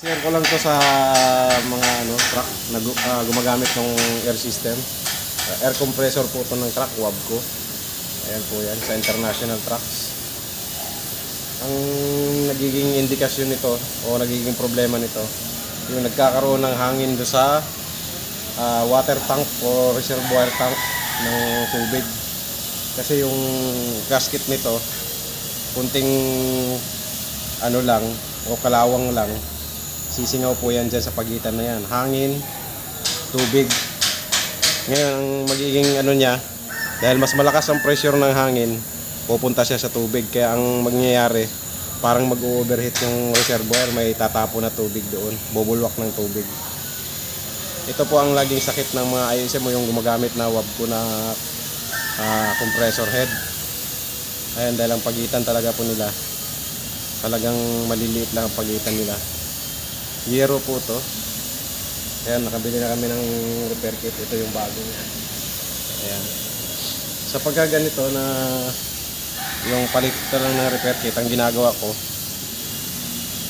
Share ko lang to sa mga truck na gumagamit ng air system. Air compressor po to ng truck, Wabco. Ayan po yan, sa international trucks. Ang nagiging indikasyon nito o nagiging problema nito, yung nagkakaroon ng hangin do sa water tank o reservoir tank ng tubig. Kasi yung gasket nito, kunting lang o kalawang lang, sisingaw po yan dyan sa pagitan na yan. Hangin, tubig. Ngayon, ang magiging niya, dahil mas malakas ang pressure ng hangin, pupunta siya sa tubig. Kaya ang mangyayari, parang mag-overheat yung reservoir, may tatapo na tubig doon, bubulwak ng tubig. Ito po ang laging sakit ng mga ISM mo, yung gumagamit na Wabco na compressor head. Ayan, dahil ang pagitan talaga po nila, talagang maliliit lang ang pagitan nila. Yero po to. Ayan, nakabili na kami ng repair kit. Ito yung bago niya. Ayan. Sa pagkaganito na yung palit lang ng repair kit, ang ginagawa ko,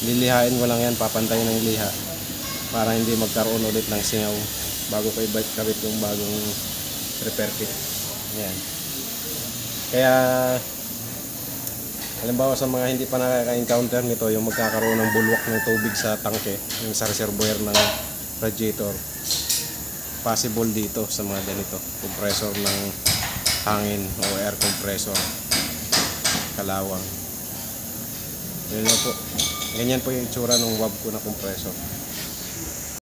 lilihain ko lang yan, papantayin ng liha para hindi magkaroon ulit ng singaw bago ko i-kabit yung bagong repair kit. Ayan. Kaya halimbawa sa mga hindi pa nakaka-encounter nito, yung magkakaroon ng bulwak ng tubig sa tangke, yung sa reservoir ng radiator, possible dito sa mga ganito, compressor ng hangin o air compressor, kalawang. Yun lang po. Ganyan po yung itsura ng Wabco na compressor.